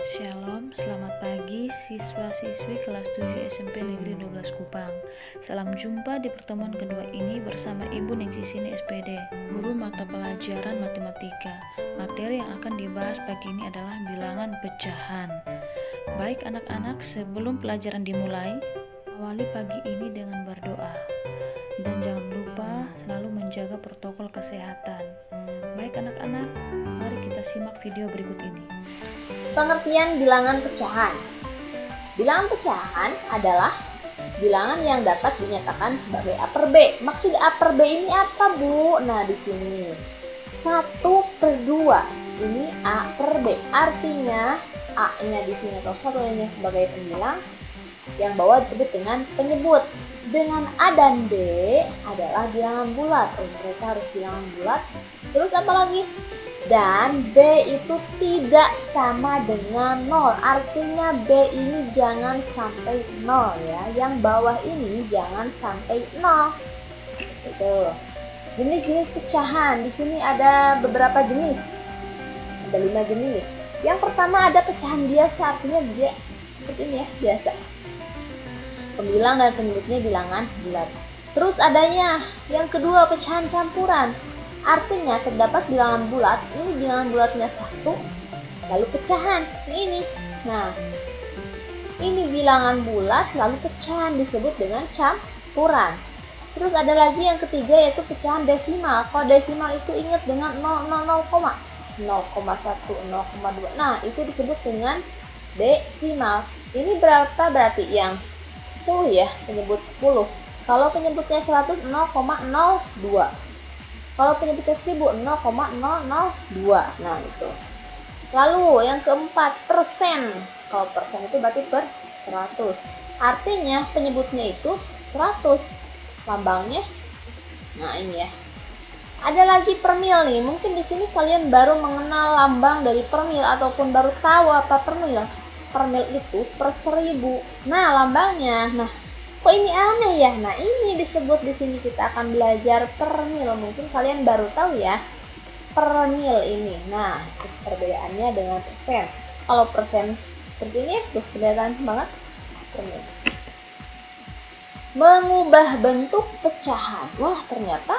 Shalom, selamat pagi siswa-siswi kelas 7 SMP Negeri 12 Kupang. Salam jumpa di pertemuan kedua ini bersama Ibu Nengkisini SPD, guru mata pelajaran matematika. Materi yang akan dibahas pagi ini adalah bilangan pecahan. Baik anak-anak, sebelum pelajaran dimulai, awali pagi ini dengan berdoa. Dan jangan lupa selalu menjaga protokol kesehatan. Baik anak-anak, mari kita simak video berikut ini. Pengertian bilangan pecahan. Bilangan pecahan adalah bilangan yang dapat dinyatakan sebagai A per B. Maksud A per B ini apa, Bu? Nah, di sini 1/2 ini A per B. Artinya A-nya di sini atau satunya sebagai pembilang, yang bawah disebut dengan penyebut. Dengan A dan B adalah bilangan bulat. Mereka harus bilangan bulat. Terus apa lagi? Dan B itu tidak sama dengan 0. Artinya B ini jangan sampai 0 ya. Yang bawah ini jangan sampai 0. Itu. Jenis-jenis pecahan. Di sini ada beberapa jenis. Ada 5 jenis. Yang pertama ada pecahan biasa. Artinya dia seperti ini ya, biasa. Pembilang dan penyebutnya bilangan bulat. Terus adanya yang kedua pecahan campuran. Artinya terdapat bilangan bulat, ini bilangan bulatnya 1, lalu pecahan, ini. Nah, ini bilangan bulat lalu pecahan disebut dengan campuran. Terus ada lagi yang ketiga yaitu pecahan desimal. Kalau desimal itu ingat dengan 0,1, 0,2. Nah, itu disebut dengan desimal. Ini berapa berarti? Yang 10 ya, penyebut 10. Kalau penyebutnya 100, 0,02. Kalau penyebutnya 1000, 0,002. Nah, itu. Lalu yang keempat, persen. Kalau persen itu berarti per 100. Artinya penyebutnya itu 100. Lambangnya. Nah, ini ya. Ada lagi per mil nih. Mungkin di sini kalian baru mengenal lambang dari per mil ataupun baru tahu apa per mil. Per mil itu per 1000. Nah, lambangnya. Nah, kok ini aneh ya? Nah, ini disebut di sini kita akan belajar per mil. Mungkin kalian baru tahu ya per mil ini. Nah, perbedaannya dengan persen. Kalau persen seperti ini tuh kelihatan banget per mil. Mengubah bentuk pecahan. Wah, ternyata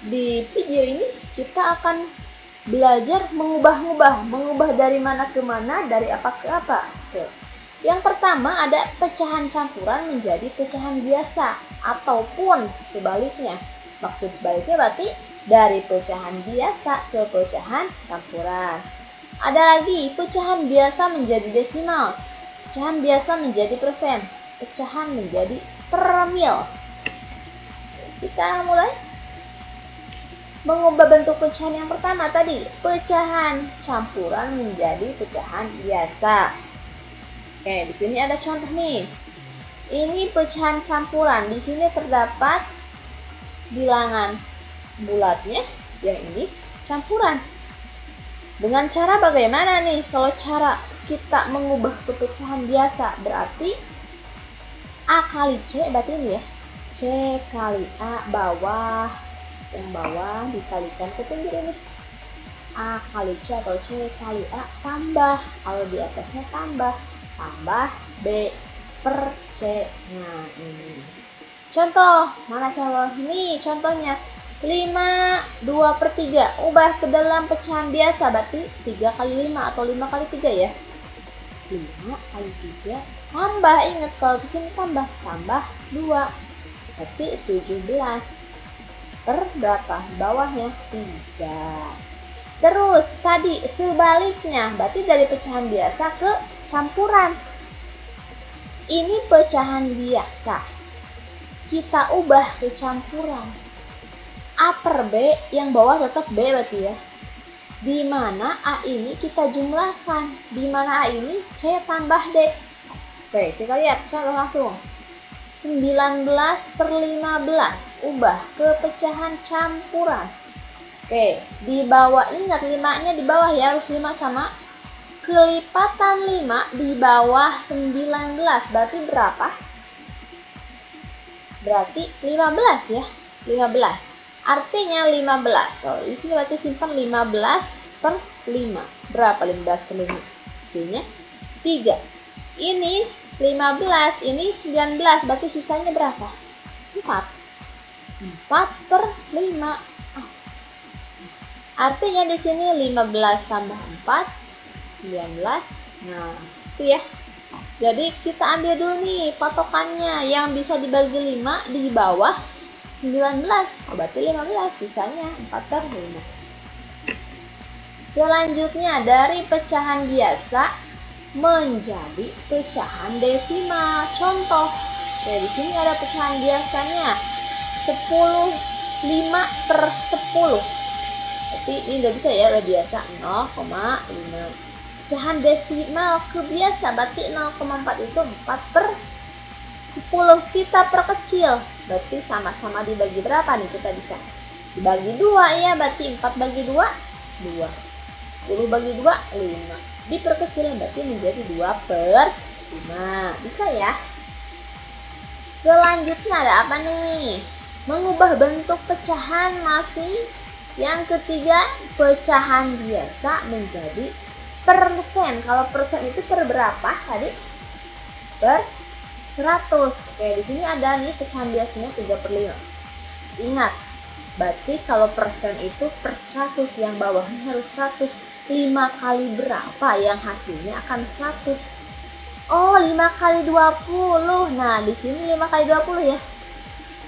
di video ini kita akan belajar mengubah dari mana ke mana, dari apa ke apa. Tuh. Yang pertama ada pecahan campuran menjadi pecahan biasa ataupun sebaliknya. Maksud sebaliknya berarti dari pecahan biasa ke pecahan campuran. Ada lagi pecahan biasa menjadi desimal, pecahan biasa menjadi persen, pecahan menjadi per mil. Kita mulai. Mengubah bentuk pecahan yang pertama tadi, pecahan campuran menjadi pecahan biasa. Oke, di sini ada contoh nih. Ini pecahan campuran. Di sini terdapat bilangan bulatnya, yang ini campuran. Dengan cara bagaimana nih? Kalau cara kita mengubah ke pecahan biasa, berarti A kali C, berarti ini ya. C kali A bawah. Yang bawah dikalikan ke pinggir ini. A kali C atau C kali A tambah. Kalau di atasnya tambah B per C. Nah, ini. Contoh, mana contoh? Ini contohnya. 2/3. Ubah ke dalam pecahan biasa, berarti 3 kali 5 atau 5 kali 3 ya. 5 kali 3 tambah, ingat kalau di sini tambah 2. Berarti 17. Per berapa? Bawahnya 3. Terus tadi sebaliknya, berarti dari pecahan biasa ke campuran. Ini pecahan biasa, kita ubah ke campuran. A per B, yang bawah tetap B berarti ya. Di mana A ini kita jumlahkan, di mana A ini C tambah D. Oke, kita lihat contoh langsung. 19/15 ubah ke pecahan campuran. Oke, di bawah, ingat 5-nya di bawah ya, harus 5 sama kelipatan 5 di bawah 19. Berarti berapa? Berarti 15 ya, 15. Artinya 15. So, di sini berarti simpan 15/5. Berapa 15/5? hasilnya 3. Ini 15, ini 19, berarti sisanya berapa? 4. 4 per 5. Artinya di sini 15 tambah 4, 19. Nah, itu ya. Jadi kita ambil dulu nih patokannya. Yang bisa dibagi 5 di bawah 19. Berarti 15, sisanya 4 per 5. Selanjutnya dari pecahan biasa menjadi pecahan desimal. Contoh, di sini ada pecahan biasanya 5 per 10. Berarti ini udah bisa ya, udah biasa 0,5. Pecahan desimal ke biasa, berarti 0,4 itu 4 per 10. Kita perkecil, berarti sama-sama dibagi berapa nih? Kita bisa dibagi 2 ya, berarti 4 bagi 2, 2. 10 bagi 2, 5. Diperkecil berarti menjadi 2 per 5. Bisa ya? Selanjutnya ada apa nih? Mengubah bentuk pecahan masih. Yang ketiga, pecahan biasa menjadi persen. Kalau persen itu per berapa tadi? Per 100. Oke, di sini ada nih pecahan biasanya 3 per 5. Ingat, berarti kalau persen itu per 100, yang bawahnya harus 100. 5 kali berapa yang hasilnya akan 100? Oh, 5 kali 20. Nah, di sini 5 kali 20 ya.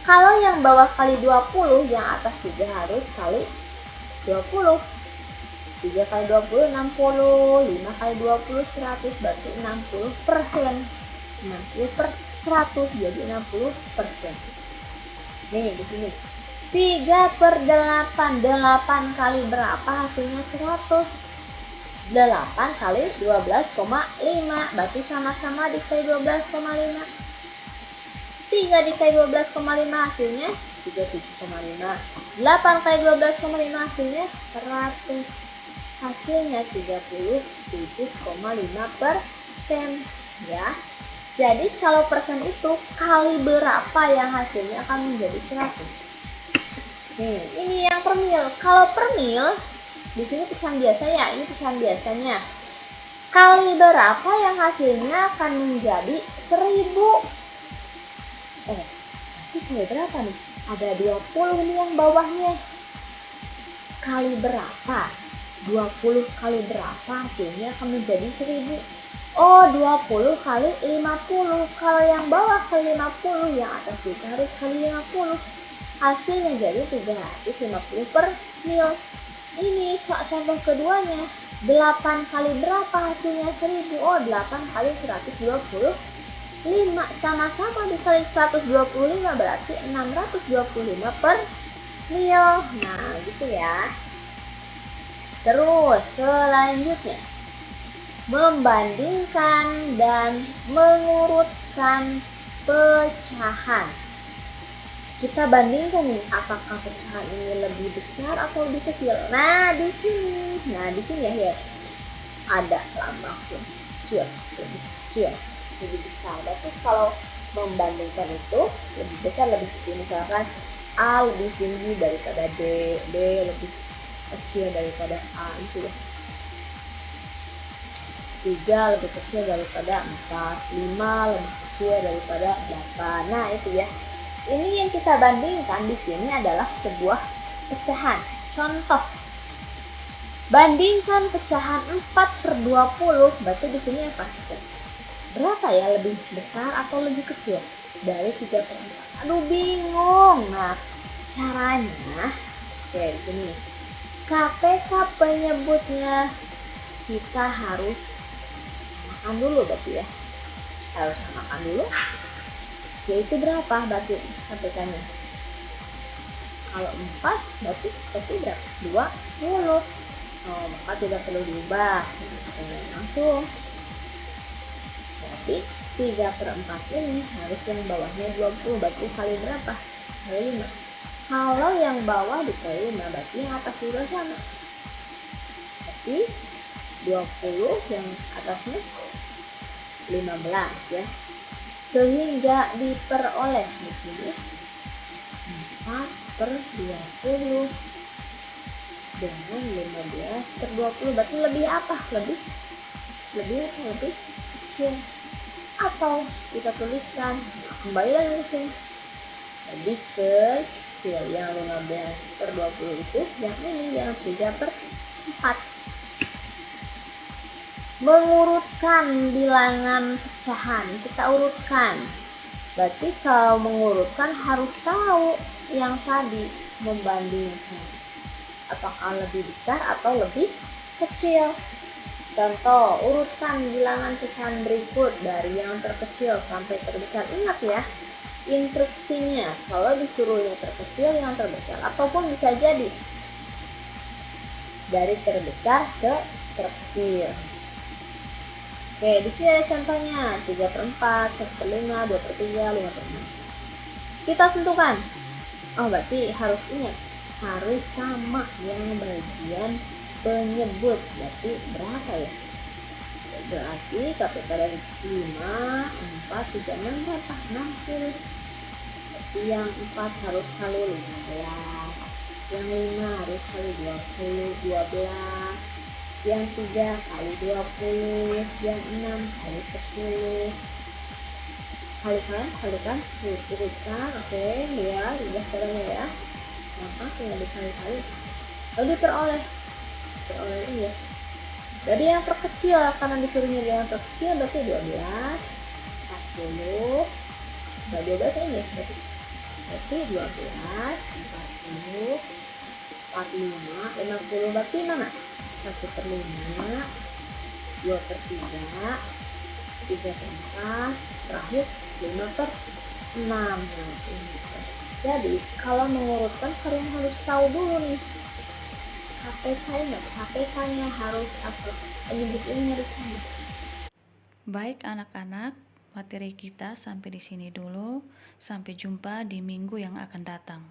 Kalau yang bawah kali 20, yang atas juga harus kali 20. 3 kali 20, 60. 5 kali 20, 100. Berarti 60%. 60 per 100, jadi 60%. Nih, di sini. 3 per 8. 8 kali berapa hasilnya? 100. 8 kali 12,5. Berarti sama-sama dikali 12,5. 3 dikali 12,5 hasilnya 37,5. 8 kali 12,5 hasilnya 100. Hasilnya 37,5% ya. Jadi kalau persen itu kali berapa yang hasilnya akan menjadi 100. Nih, ini yang per mil. Kalau per mil, di sini pecahan biasa ya, ini pecahan biasanya. Kali berapa yang hasilnya akan menjadi 1000? Ini kali berapa nih? Ada 20 nih yang bawahnya. Kali berapa? 20 kali berapa hasilnya akan menjadi 1000? Oh, 20 kali 50. Kalau yang bawah kali 50, yang atas juga harus kali 50. Hasilnya jadi 350 per mil. Ini contoh keduanya. 8 kali berapa hasilnya 1000? Oh, 8 kali 125. Sama-sama dikali 125 berarti 625 per mil. Nah, gitu ya. Terus selanjutnya, membandingkan dan mengurutkan pecahan. Kita bandingkan nih, apakah pecahan ini lebih besar atau lebih kecil. Nah, di sini ya, ada lambang kecil, lebih kecil, lebih besar. Berarti kalau membandingkan itu lebih besar, lebih kecil. Misalkan A lebih tinggi daripada D, D lebih kecil daripada A, itu ya. 3 lebih kecil daripada 4, 5 lebih kecil daripada 8. Nah, itu ya. Ini yang kita bandingkan di sini adalah sebuah pecahan. Contoh, bandingkan pecahan 4 per 20, berarti di sini apa? Berapa ya, lebih besar atau lebih kecil dari 3 per 4? Aduh, bingung. Nah, caranya kayak gini. KPK penyebutnya kita harus samakan dulu, berarti ya. Harus samakan dulu. Yaitu berapa berarti KPK-nya? Kalau 4 berarti berapa? 20. Oh, maka tidak perlu diubah. Langsung. Berarti 3 per 4 ini harus yang bawahnya 20. Berarti kali berapa? Kali 5. Kalau yang bawah dikali 5, berarti yang atas juga sama. Berarti 20, yang atasnya 15 ya. Sehingga diperoleh di sini 4 per 20 dengan 15 per 20. Berarti lebih apa? Lebih lebih atau lebih kecil? Atau kita tuliskan, kembali lagi ke sini, lebih kecil. Yang 15/20 itu yang ini, yang 3/4. Mengurutkan bilangan pecahan, kita urutkan. Berarti kalau mengurutkan harus tahu yang tadi, membandingkan apakah lebih besar atau lebih kecil. Contoh, urutkan bilangan pecahan berikut dari yang terkecil sampai terbesar. Ingat ya, instruksinya kalau disuruh yang terkecil yang terbesar, ataupun bisa jadi dari terbesar ke terkecil. Oke, di sini ada contohnya 3/4, 1/5, 2/3, 5/6. Kita tentukan. Oh, berarti harus ingat, harus sama yang bagian penyebut. Berarti berapa ya? Berarti KPK dari 5, 4, 3, 6 berapa? 60. Berarti yang 4 harus kali 15. Yang 5 harus kali 20, 12. Yang 3 kali 20, yang 6 kali 10. Kalikan, urutkan, oke, ya, udah caranya ya. Maka tinggal dikali-kali, lalu diperoleh ini ya. Jadi yang terkecil, karena disuruhnya yang terkecil, berarti 12, 40, 12 ini, berarti 12, 40, 45, 50, berarti mana? 1/5, 2/3, 3/4, terakhir 5/6. Jadi kalau mengurutkan kalian harus tahu dulu nih KPK-nya harus apa, penyebut ini harus sama. Baik anak-anak, materi kita sampai di sini dulu. Sampai jumpa di minggu yang akan datang.